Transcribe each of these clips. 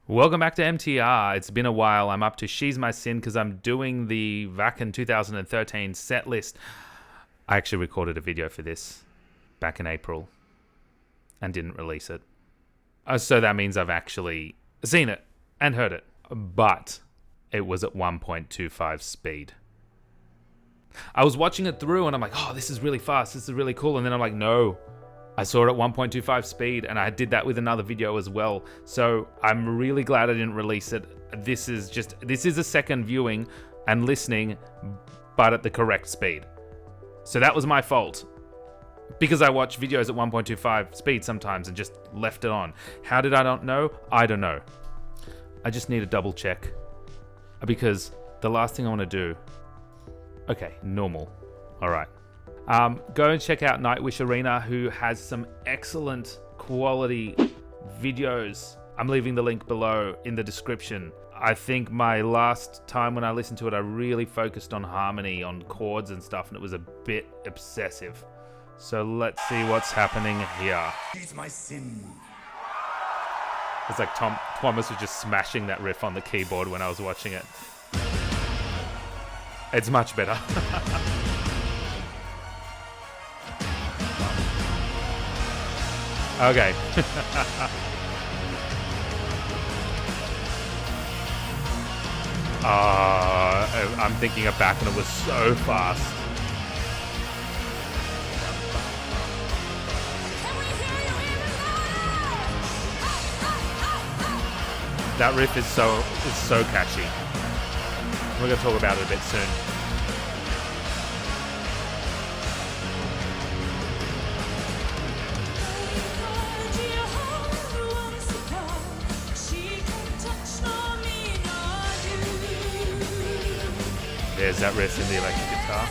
Welcome back to MTR. It's been a while. I'm up to She's My Sin because I'm doing the Wacken 2013 Setlist. I actually recorded a video for this back in April and didn't release it. So that means I've actually seen it and heard it. But it was at 1.25 speed. I was watching it through and I'm like, oh, this is really fast. This is really cool. And then I'm like, no. I saw it at 1.25 speed, and I did that with another video as well. So I'm really glad I didn't release it. This is a second viewing and listening, but at the correct speed. So that was my fault. Because I watch videos at 1.25 speed sometimes and just left it on. How did I not know? I don't know. I just need a double check. Because the last thing I want to do... Okay, normal. All right. Go and check out Nightwish Arena, who has some excellent quality videos. I'm leaving the link below in the description. I think my last time when I listened to it, I really focused on harmony, on chords and stuff, and it was a bit obsessive. So let's see what's happening here. She's my sin. It's like Thomas was just smashing that riff on the keyboard when I was watching it. It's much better. Okay. I'm thinking of back and it was so fast. That riff is so catchy. We're gonna talk about it a bit soon. There's that riff in the electric guitar.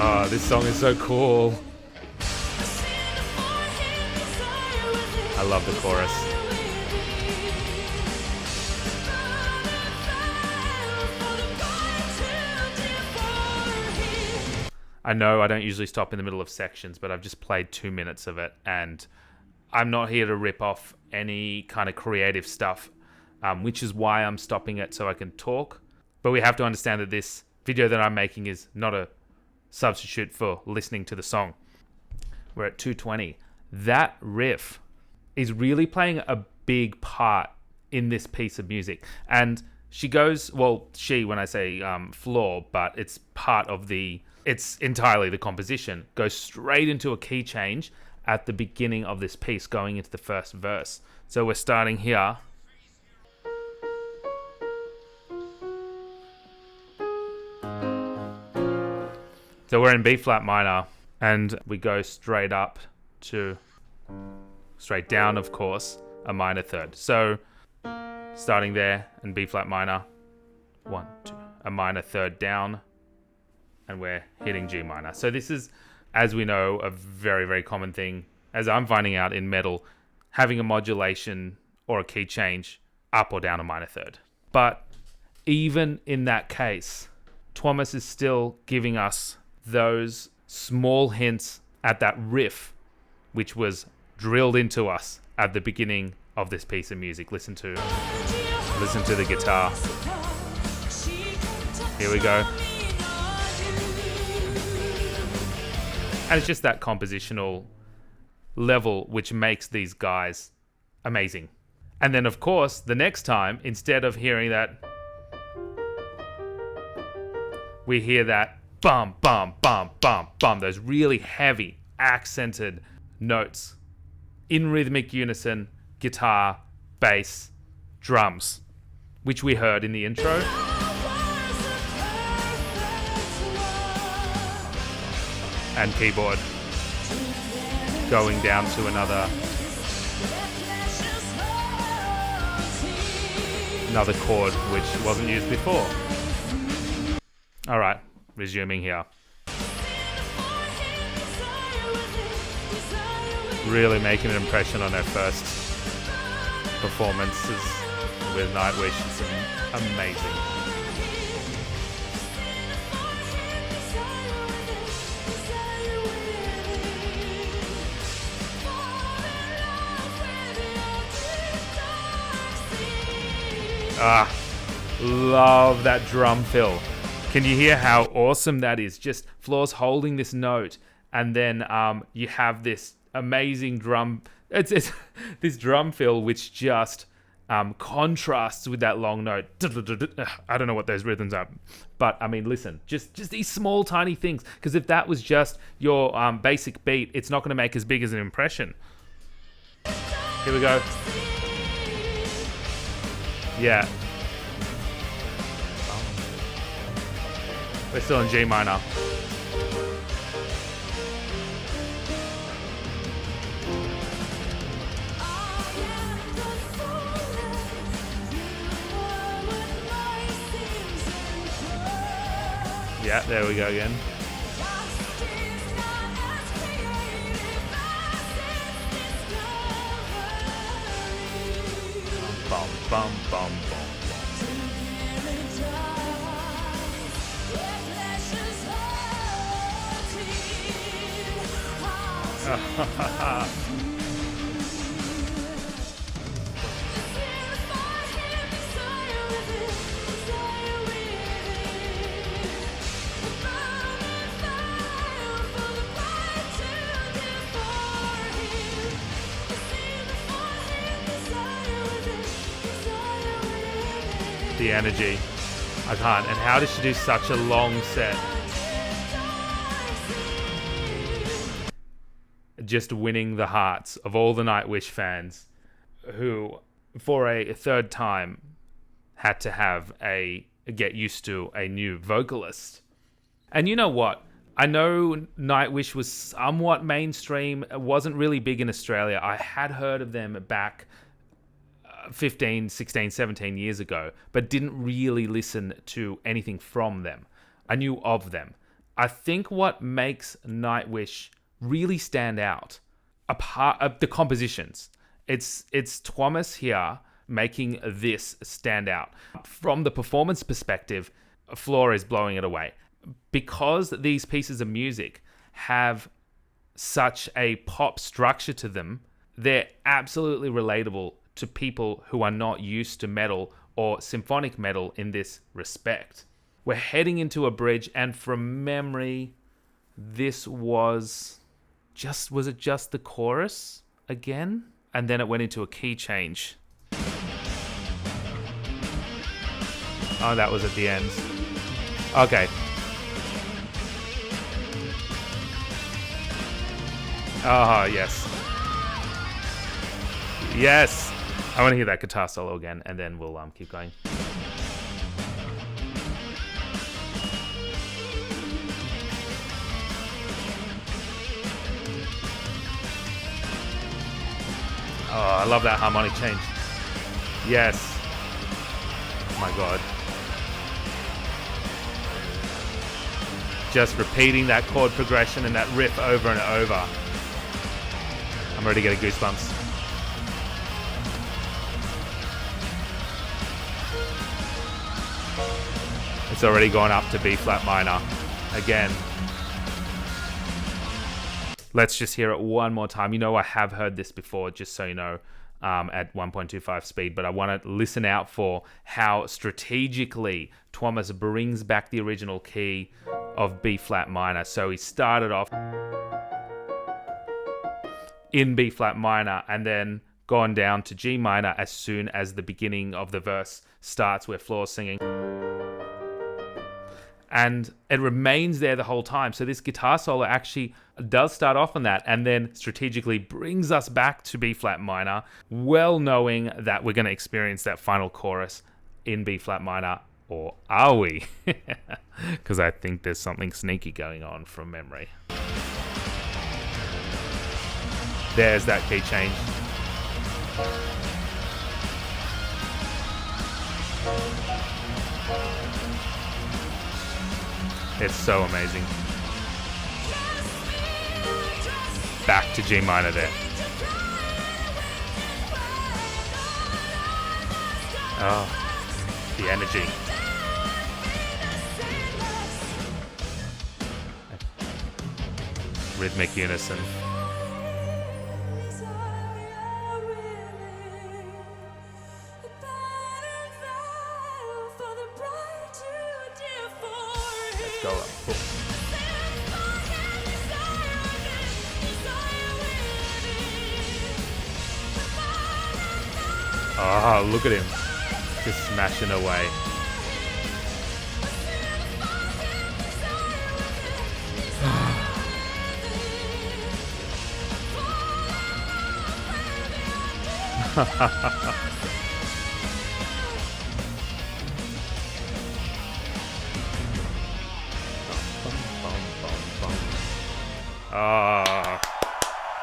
Oh, this song is so cool. I love the chorus. I know I don't usually stop in the middle of sections, but I've just played 2 minutes of it, and I'm not here to rip off any kind of creative stuff, which is why I'm stopping it so I can talk. But we have to understand that this video that I'm making is not a substitute for listening to the song. We're at 2:20. That riff is really playing a big part in this piece of music. And she goes, well, when I say floor, but it's it's entirely the composition, goes straight into a key change at the beginning of this piece, going into the first verse. So we're starting here. So we're in B flat minor, and we go straight down, of course, a minor third. So starting there in B flat minor, 1, 2, a minor third down, and we're hitting G minor. So this is, as we know, a very, very common thing, as I'm finding out in metal, having a modulation or a key change up or down a minor third. But even in that case, Thomas is still giving us those small hints at that riff, which was drilled into us at the beginning of this piece of music. Listen to the guitar. Here we go. And it's just that compositional level which makes these guys amazing. And then, of course, the next time, instead of hearing that, we hear that bum, bum, bum, bum, bum. Those really heavy, accented notes in rhythmic unison, guitar, bass, drums, which we heard in the intro. and keyboard going down to another chord which wasn't used before. All right, resuming here. Really making an impression on their first performances with Nightwish. It's amazing. Love that drum fill. Can you hear how awesome that is? Just Floor's holding this note, and then you have this amazing drum. It's this drum fill which just contrasts with that long note. I don't know what those rhythms are, but I mean, listen, just these small tiny things. Because if that was just your basic beat, it's not going to make as big as an impression. Here we go. Yeah. We're still in G minor. Yeah, there we go again. Bum, bum, bum, bum. The energy. I can't. And how does she do such a long set? Just winning the hearts of all the Nightwish fans who, for a third time, had to get used to a new vocalist. And you know what? I know Nightwish was somewhat mainstream. It wasn't really big in Australia. I had heard of them back 15, 16, 17 years ago, but didn't really listen to anything from them. I knew of them. I think what makes Nightwish really stand out, apart of the compositions, it's Thomas here making this stand out. From the performance perspective, Floor is blowing it away. Because these pieces of music have such a pop structure to them, they're absolutely relatable to people who are not used to metal or symphonic metal in this respect. We're heading into a bridge, and from memory, this was it just the chorus again? And then it went into a key change. Oh, that was at the end. Okay. Oh, yes. Yes! I want to hear that guitar solo again, and then we'll keep going. Oh, I love that harmonic change. Yes. Oh my god. Just repeating that chord progression and that riff over and over. I'm ready to get goosebumps. It's already gone up to B flat minor again. Let's just hear it one more time. You know, I have heard this before, just so you know, at 1.25 speed, but I want to listen out for how strategically Thomas brings back the original key of B flat minor. So he started off in B flat minor and then gone down to G minor as soon as the beginning of the verse starts, where Floor's singing. And it remains there the whole time. So this guitar solo actually does start off on that and then strategically brings us back to B flat minor, well knowing that we're going to experience that final chorus in B flat minor. Or are we? Because I think there's something sneaky going on from memory. There's that key change. It's so amazing. Back to G minor there. Oh, the energy. Rhythmic unison. Let's go up. Cool. Oh, look at him. Just smashing away.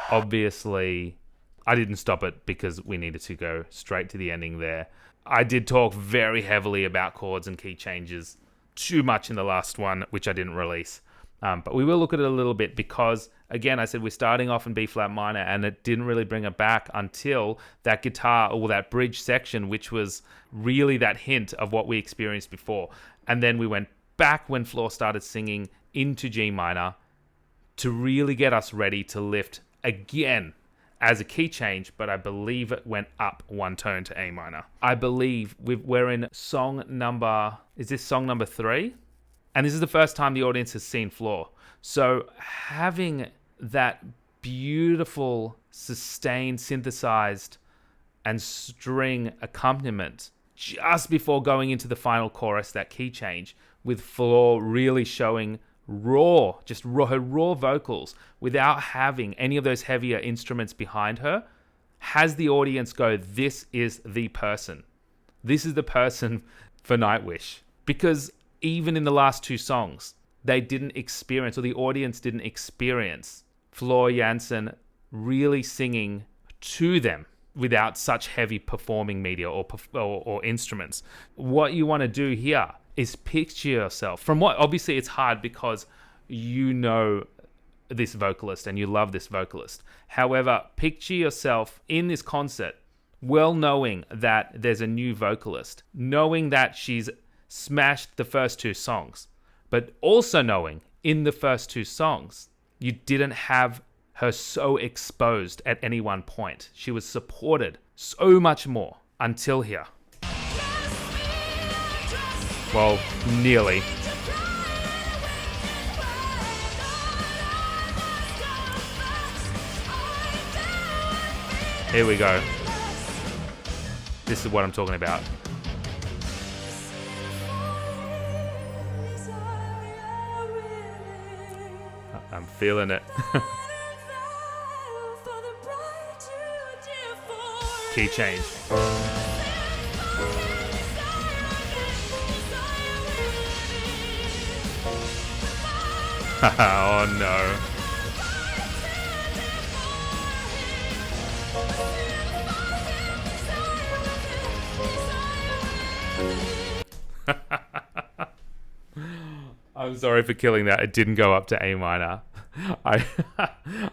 Obviously, I didn't stop it because we needed to go straight to the ending there. I did talk very heavily about chords and key changes too much in the last one, which I didn't release. But we will look at it a little bit because, again, I said we're starting off in B flat minor and it didn't really bring it back until that guitar or that bridge section, which was really that hint of what we experienced before. And then we went back when Floor started singing into G minor to really get us ready to lift again as a key change, but I believe it went up one tone to A minor. I believe we're in song number... Is this song number 3? And this is the first time the audience has seen Floor. So having that beautiful, sustained, synthesized, and string accompaniment just before going into the final chorus, that key change, with Floor really showing her raw vocals without having any of those heavier instruments behind her, has the audience go, this is the person. This is the person for Nightwish. Because even in the last 2 songs, they didn't experience, or the audience didn't experience, Floor Jansen really singing to them without such heavy performing media or instruments. What you want to do here is picture yourself from what, obviously it's hard because you know this vocalist and you love this vocalist. However, picture yourself in this concert, well knowing that there's a new vocalist, knowing that she's smashed the first 2 songs, but also knowing in the first 2 songs, you didn't have her so exposed at any one point. She was supported so much more until here. Well, nearly. Here we go. This is what I'm talking about. I'm feeling it. Key change. Oh no. I'm sorry for killing that. It didn't go up to A minor.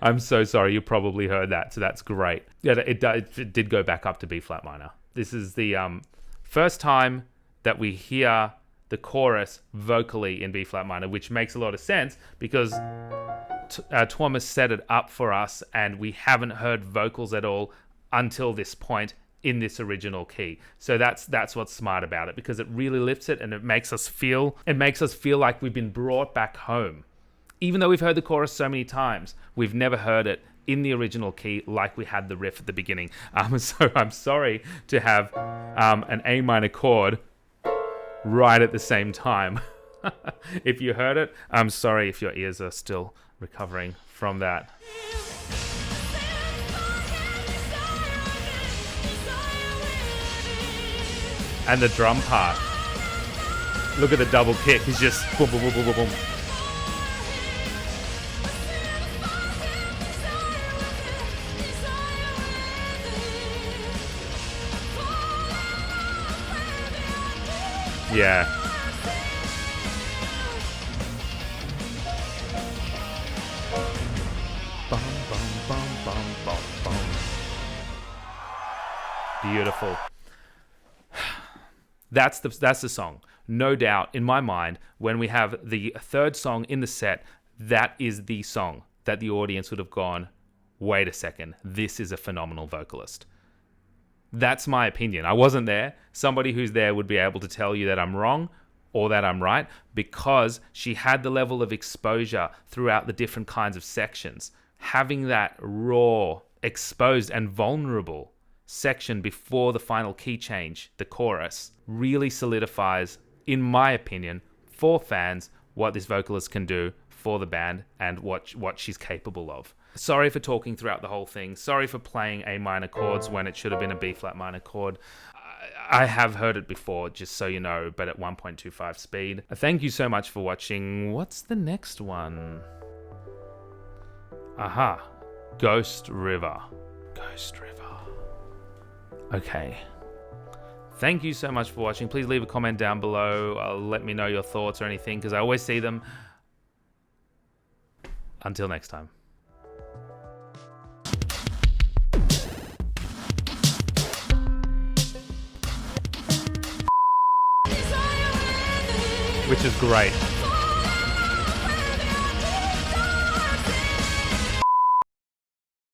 I'm so sorry. You probably heard that, so that's great. Yeah, it did go back up to B flat minor. This is the first time that we hear the chorus vocally in B flat minor, which makes a lot of sense because Thomas set it up for us, and we haven't heard vocals at all until this point in this original key. So that's what's smart about it, because it really lifts it and it makes us feel like we've been brought back home. Even though we've heard the chorus so many times, we've never heard it in the original key like we had the riff at the beginning. So I'm sorry to have an A minor chord right at the same time. If you heard it, I'm sorry if your ears are still recovering from that. And the drum part. Look at the double kick. He's just boom, boom, boom, boom, boom, boom. Yeah. Bum, bum, bum, bum, bum, bum. Beautiful. That's the song. No doubt, in my mind, when we have the third song in the set, that is the song that the audience would have gone, wait a second, this is a phenomenal vocalist. That's my opinion. I wasn't there. Somebody who's there would be able to tell you that I'm wrong or that I'm right, because she had the level of exposure throughout the different kinds of sections. Having that raw, exposed and vulnerable section before the final key change, the chorus, really solidifies, in my opinion, for fans, what this vocalist can do for the band and what she's capable of. Sorry for talking throughout the whole thing. Sorry for playing A minor chords when it should have been a B flat minor chord. I have heard it before, just so you know, but at 1.25 speed. Thank you so much for watching. What's the next one? Aha. Ghost River. Ghost River. Okay. Thank you so much for watching. Please leave a comment down below. Let me know your thoughts or anything, because I always see them. Until next time. Which is great.